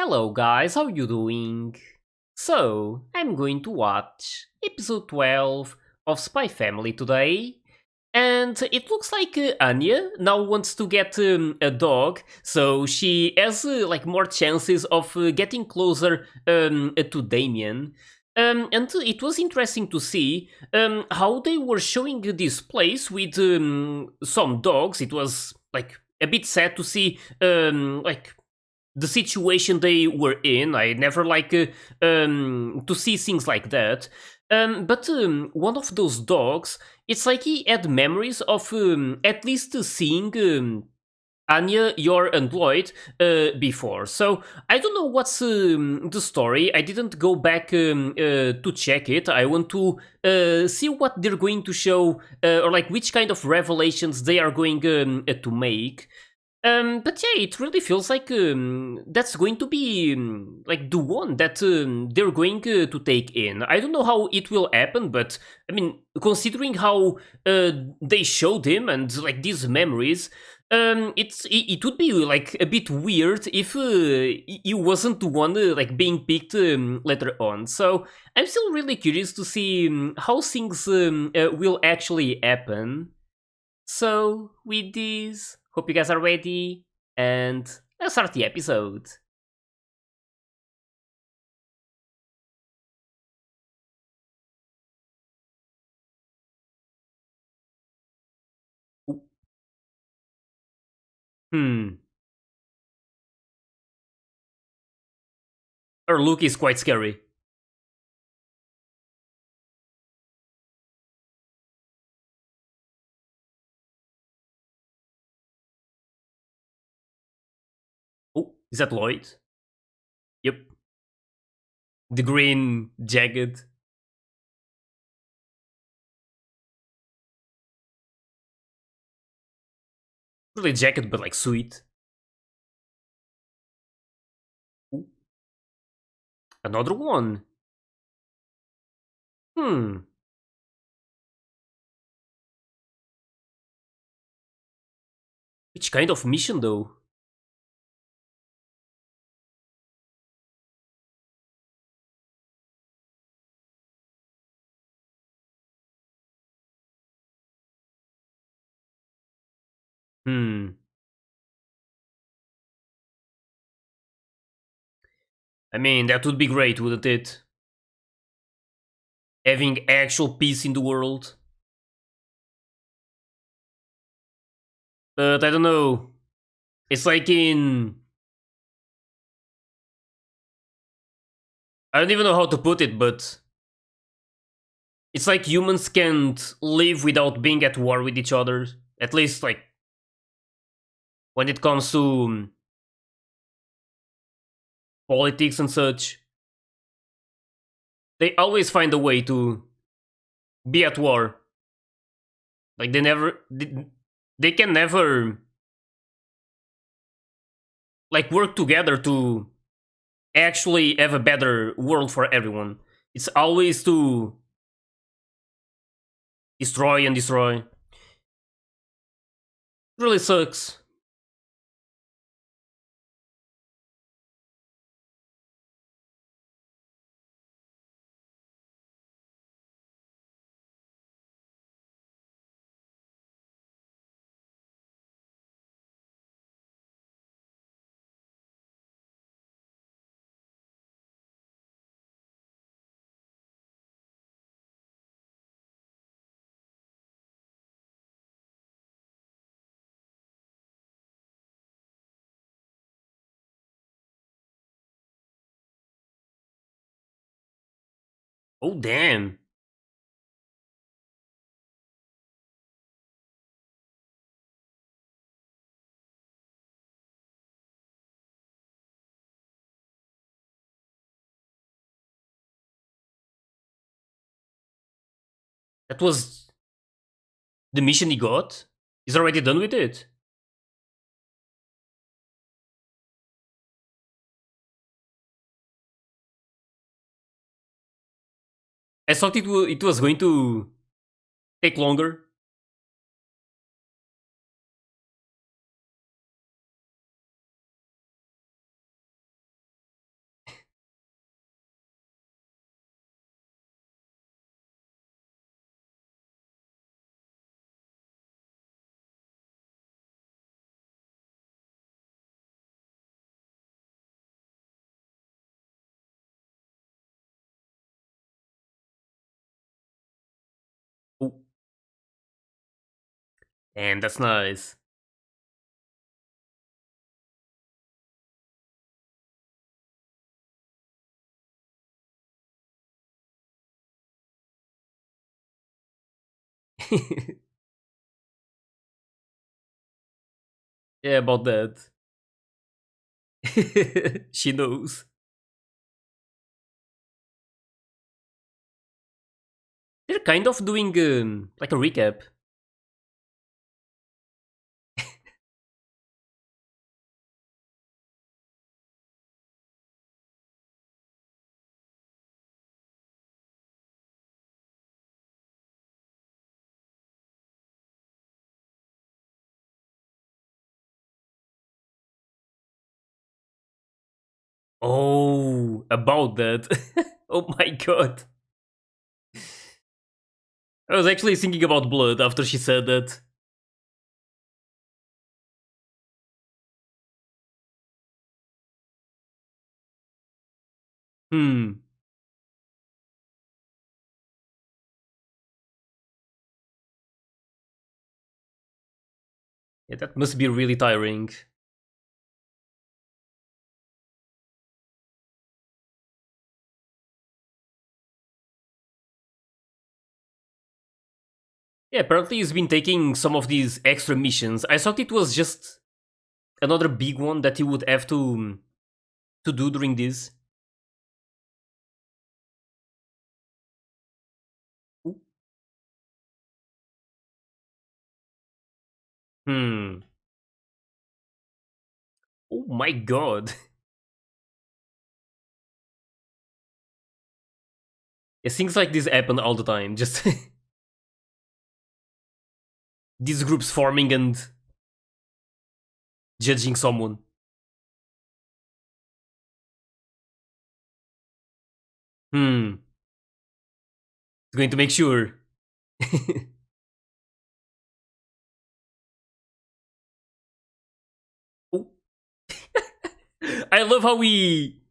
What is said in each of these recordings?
Hello guys, how you doing? So, I'm going to watch episode 12 of Spy Family today, and it looks like Anya now wants to get a dog, so she has more chances of getting closer to Damien. And it was interesting to see how they were showing this place with some dogs. It was like a bit sad to see the situation they were in. I never like to see things like that. But one of those dogs, it's like he had memories of at least seeing Anya, Yor, and Lloyd before. So I don't know what's the story. I didn't go back to check it. I want to see what they're going to show, or like which kind of revelations they are going to make. But yeah, it really feels like that's going to be like the one that they're going to take in. I don't know how it will happen, but I mean, considering how they showed him and like these memories, it would be like a bit weird if he wasn't the one like being picked later on. So I'm still really curious to see how things will actually happen. So, with this, hope you guys are ready, and let's start the episode. Hmm, her look is quite scary. Oh, is that Lloyd? Yep. The green jacket. Really jacket, but like sweet. Ooh, another one. Hmm, which kind of mission though? Hmm, I mean, that would be great, wouldn't it? Having actual peace in the world. But I don't know. It's like in. I don't even know how to put it, but it's like humans can't live without being at war with each other. At least, like, when it comes to politics and such. They always find a way to be at war. Like, they can never, like, work together to actually have a better world for everyone. It's always to destroy and destroy. It really sucks. Oh, damn. That was the mission he got? He's already done with it? I thought it was going to take longer. And that's nice. Yeah, about that. She knows. They're kind of doing like a recap. Oh, about that. Oh my god. I was actually thinking about blood after she said that. Hmm. Yeah, that must be really tiring. Yeah, apparently he's been taking some of these extra missions. I thought it was just another big one that he would have to do during this. Ooh. Hmm. Oh my god. Yeah, things like this happen all the time. Just these groups forming and judging someone. Hmm. Going to make sure. Oh. I love how he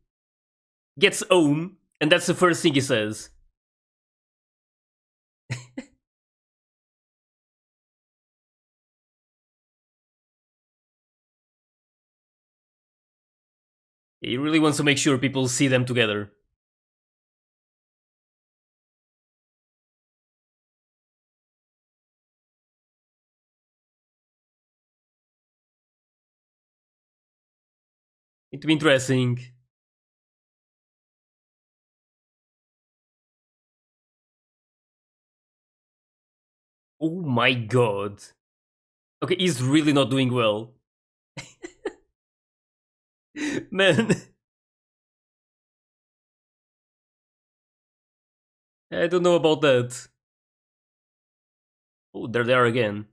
gets home, and that's the first thing he says. He really wants to make sure people see them together. It'd be interesting. Oh my god. Okay, he's really not doing well. Man, I don't know about that. Oh, they're there again.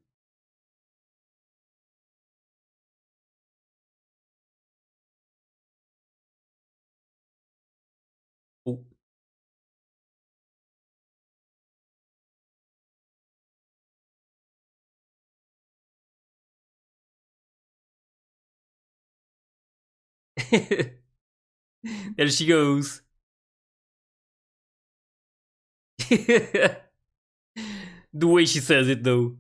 Oh. There she goes. The way she says it, though.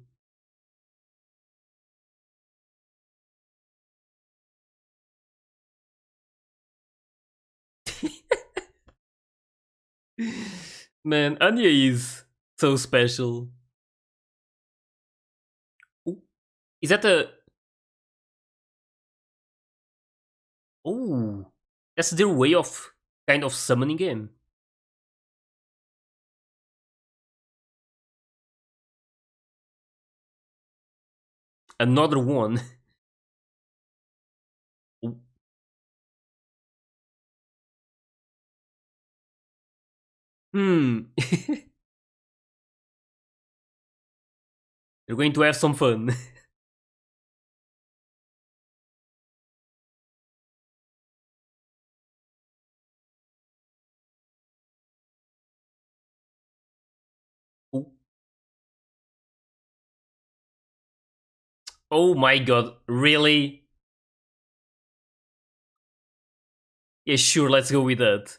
Man, Anya is so special. Ooh, is that a. Oh, that's their way of kind of summoning him. Another one. Ooh. Hmm. You're going to have some fun. Ooh. Oh my god, really? Yeah, sure, let's go with that.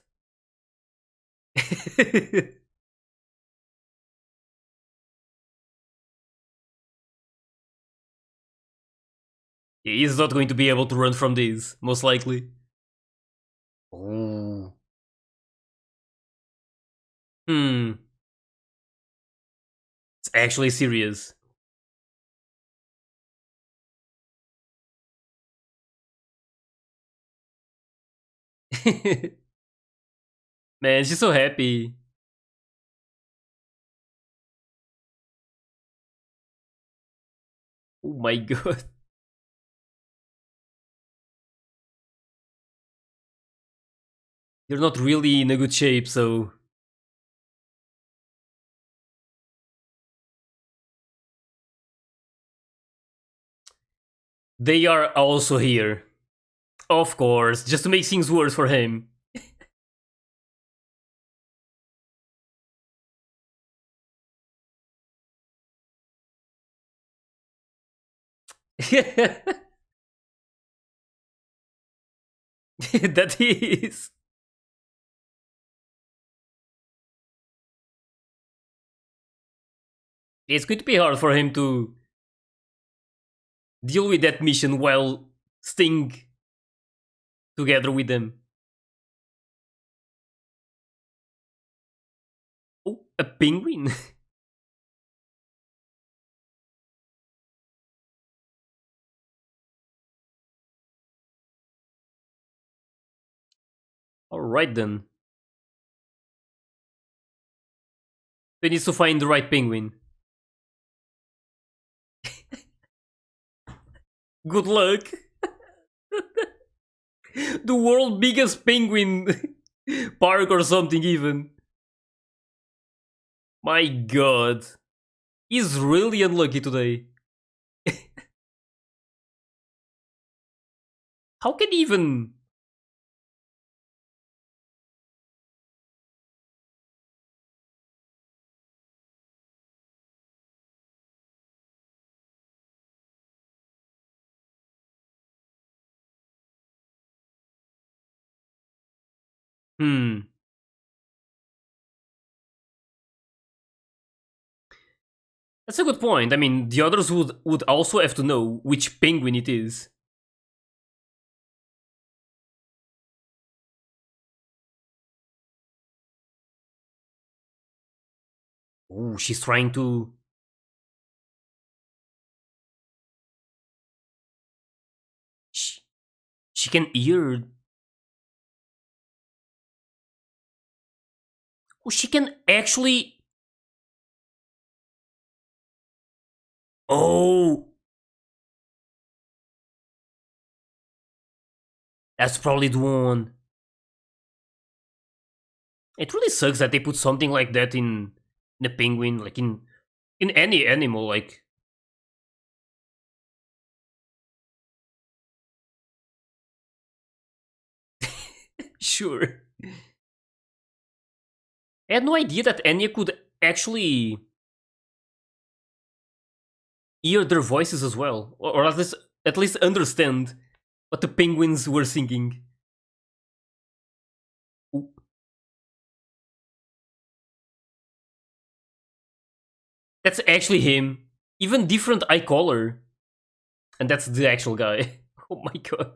He's not going to be able to run from this, most likely. Oh. Hmm. It's actually serious. Man, she's so happy. Oh my god. You're not really in a good shape, so. They are also here. Of course, just to make things worse for him. That is. It's going to be hard for him to deal with that mission while staying together with them. Oh, a penguin? Alright then. He needs to find the right penguin. Good luck! The world's biggest penguin park or something, even. My god. He's really unlucky today. How can he even. Hmm. That's a good point. I mean, the others would also have to know which penguin it is. Oh, she's trying to. She, she can hear. Oh, she can actually. Oh, that's probably the one. It really sucks that they put something like that in a penguin, like in any animal. Like, sure. I had no idea that Anya could actually hear their voices as well, or at least understand what the penguins were singing. Ooh, that's actually him. Even different eye color, and that's the actual guy. Oh my god,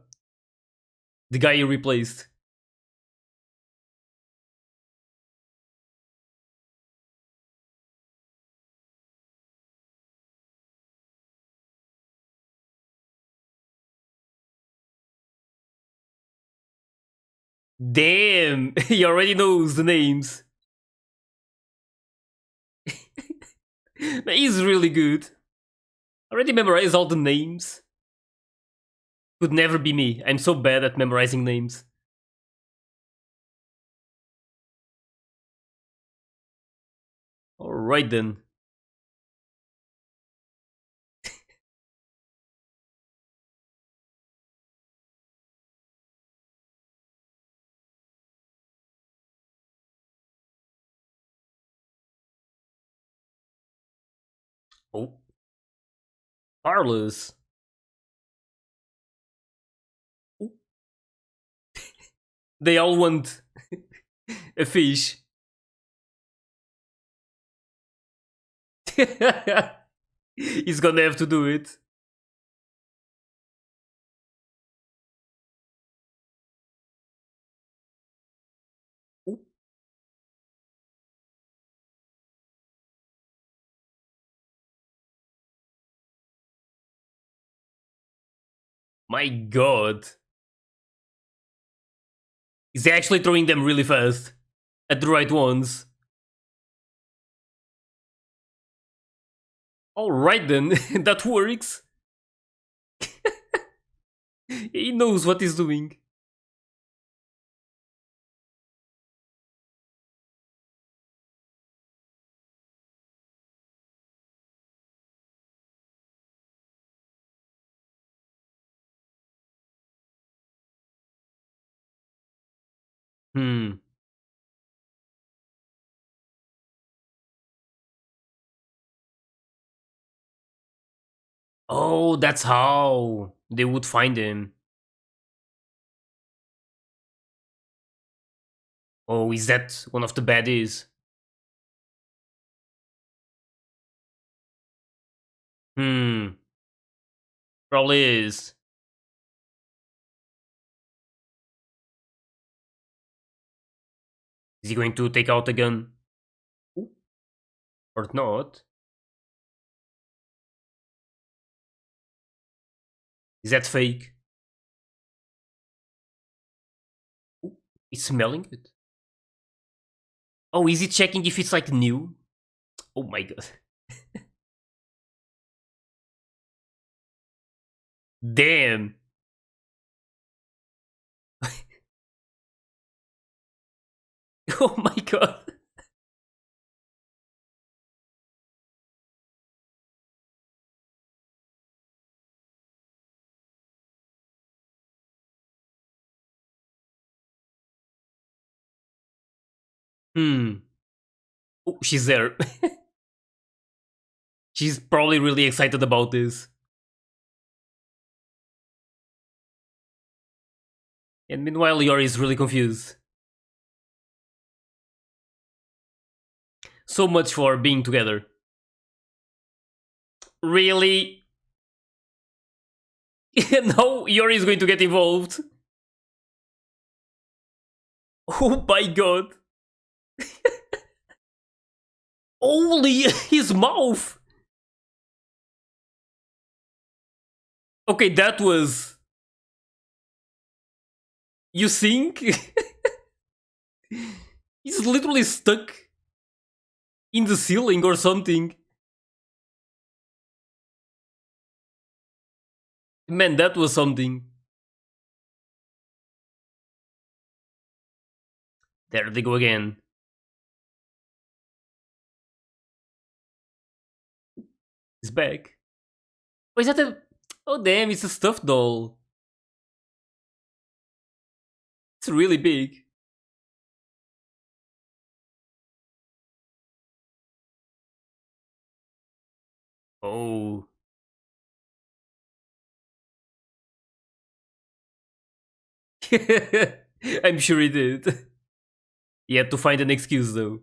the guy you replaced. Damn, he already knows the names. He's really good. Already memorized all the names. Could never be me. I'm so bad at memorizing names. Alright then. Oh, Carlos. Oh, they all want a fish. He's gonna have to do it. My god. He's actually throwing them really fast. At the right ones. Alright then, that works. He knows what he's doing. Hmm. Oh, that's how they would find him. Oh, is that one of the baddies? Hmm. Probably is. Is he going to take out a gun? Ooh, or not? Is that fake? Ooh, he's smelling it. Oh, is he checking if it's like new? Oh my god. Damn. Oh my god. Hmm. Oh, she's there. She's probably really excited about this. And meanwhile, Yori is really confused. So much for being together. Really? No, Yori is going to get involved. Oh my god. Holy, his mouth. Okay, that was. You think? He's literally stuck in the ceiling or something. Man, that was something. There they go again. He's back. Oh, is that a. Oh, damn, it's a stuffed doll. It's really big. Oh. I'm sure he did. He had to find an excuse though.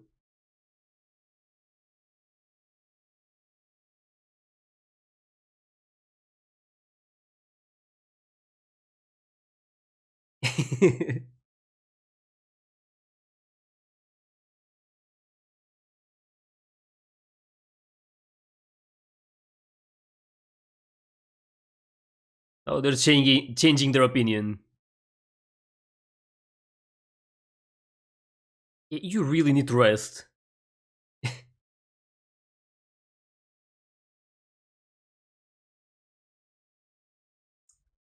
Oh, they're changing their opinion. You really need to rest.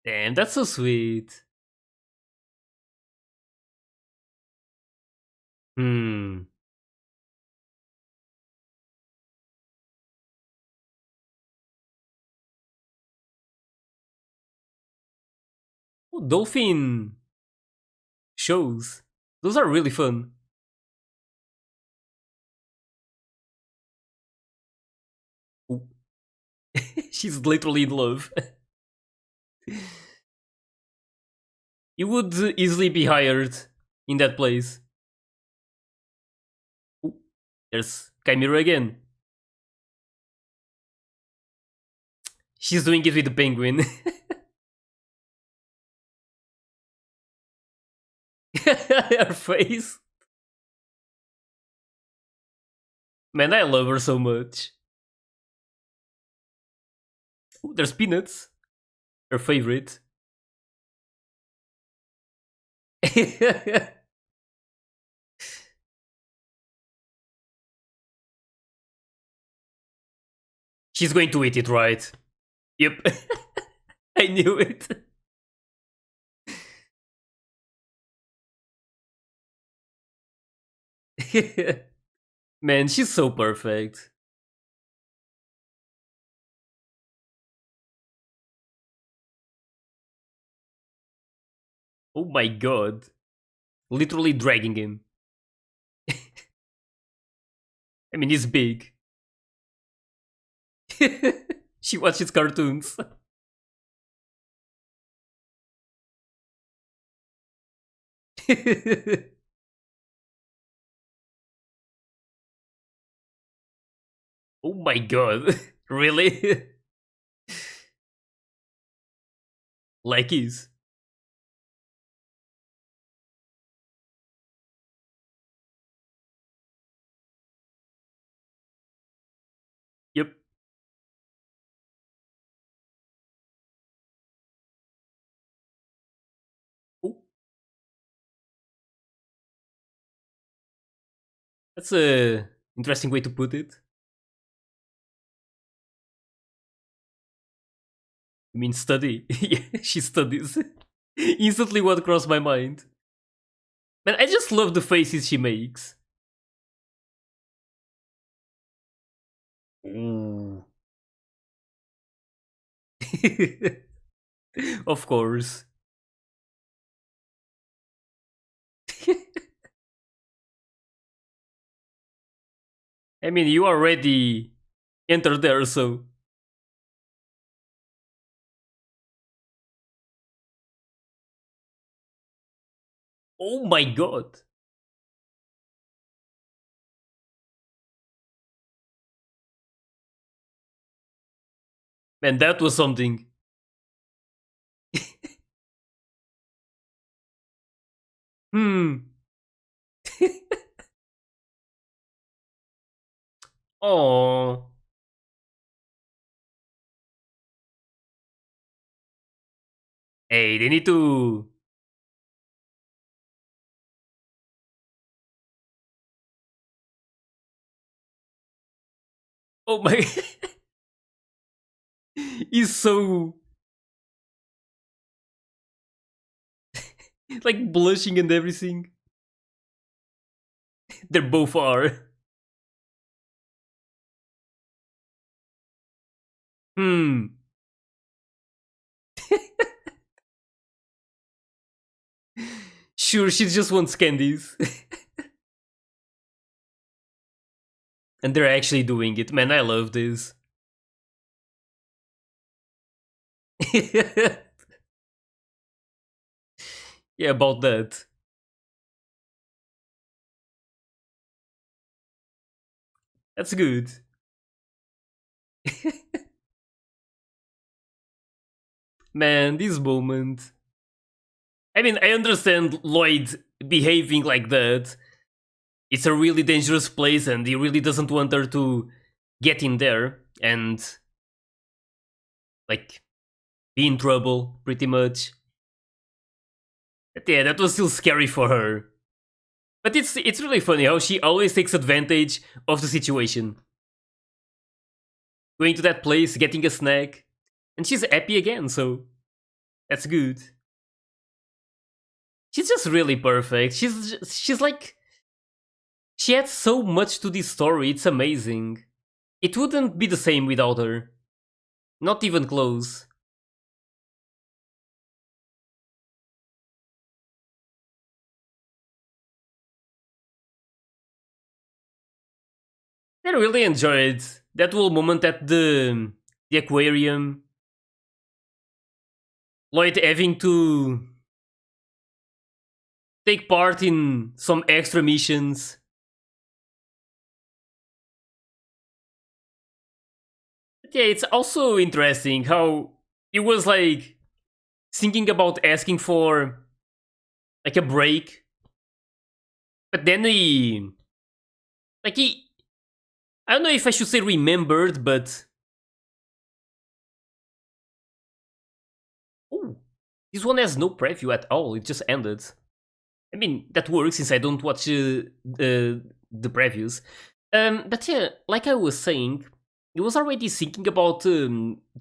Damn, that's so sweet. Hmm. Oh, dolphin shows. Those are really fun. Ooh. She's literally in love. You would easily be hired in that place. Ooh, there's Chimera again. She's doing it with the penguin. Her face. Man, I love her so much. Ooh, there's Peanuts. Her favorite. She's going to eat it, right? Yep. I knew it. Man, she's so perfect. Oh my god. Literally dragging him. I mean, he's big. She watches cartoons. Oh my god. Really? Like his. Yep. Oh, that's a interesting way to put it. I mean, study. Yeah, she studies. Instantly what crossed my mind. Man, I just love the faces she makes. Ooh. Of course. I mean, you already entered there, so. Oh my god. Man, that was something. Hmm. Oh. Hey, they need to. Oh my. He's so. Like blushing and everything. They both are. Hmm. Sure, she just wants candies. And they're actually doing it. Man, I love this. Yeah, about that. That's good. Man, this moment. I mean, I understand Lloyd behaving like that. It's a really dangerous place and he really doesn't want her to get in there and, like, be in trouble, pretty much. But yeah, that was still scary for her. But it's really funny how she always takes advantage of the situation. Going to that place, getting a snack, and she's happy again, so that's good. She's just really perfect. She's like she adds so much to this story. It's amazing. It wouldn't be the same without her. Not even close. I really enjoyed that whole moment at the aquarium. Lloyd having to take part in some extra missions. But yeah, it's also interesting how he was like thinking about asking for like a break, but then he I don't know if I should say remembered, but oh, this one has no preview at all. It just ended. I mean, that works since I don't watch the previews. But yeah, like I was saying, he was already thinking about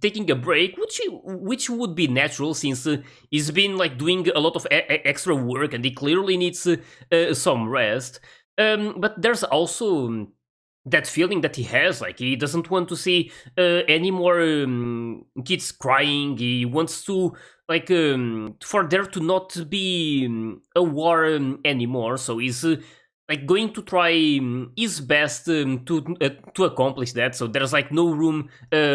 taking a break, which would be natural since he's been like doing a lot of extra work and he clearly needs some rest. But there's also that feeling that he has, like he doesn't want to see any more kids crying. He wants to like for there to not be a war anymore. So he's like going to try his best to accomplish that. So there's like no room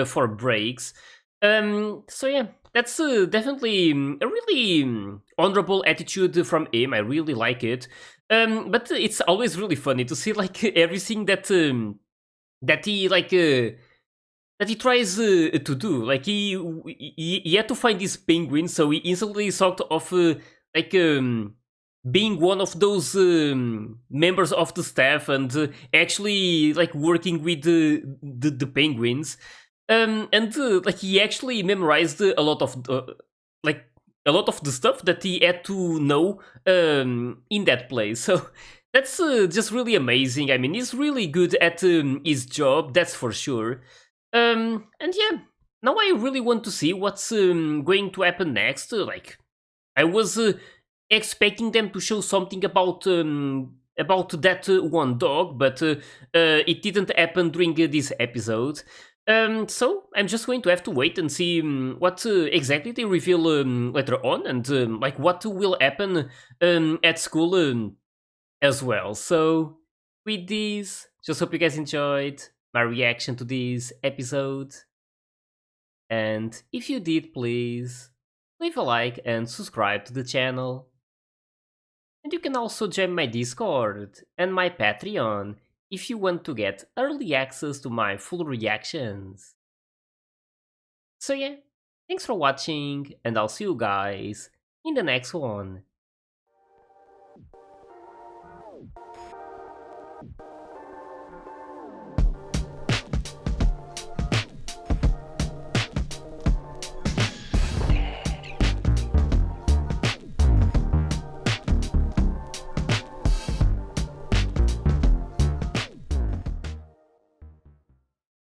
for breaks. So yeah, that's definitely a really honorable attitude from him. I really like it. But it's always really funny to see like everything that he like that he tries to do. Like he had to find this penguin, so he instantly thought of like being one of those members of the staff and actually like working with the penguins. And like he actually memorized a lot of like a lot of the stuff that he had to know in that place. So that's just really amazing. I mean, he's really good at his job, that's for sure. And yeah, now I really want to see what's going to happen next. Like, I was expecting them to show something about that one dog, but it didn't happen during this episode. So I'm just going to have to wait and see what exactly they reveal later on, and like what will happen at school as well. So with this, just hope you guys enjoyed my reaction to this episode. And if you did, please leave a like and subscribe to the channel. And you can also join my Discord and my Patreon if you want to get early access to my full reactions. So yeah, thanks for watching, and I'll see you guys in the next one.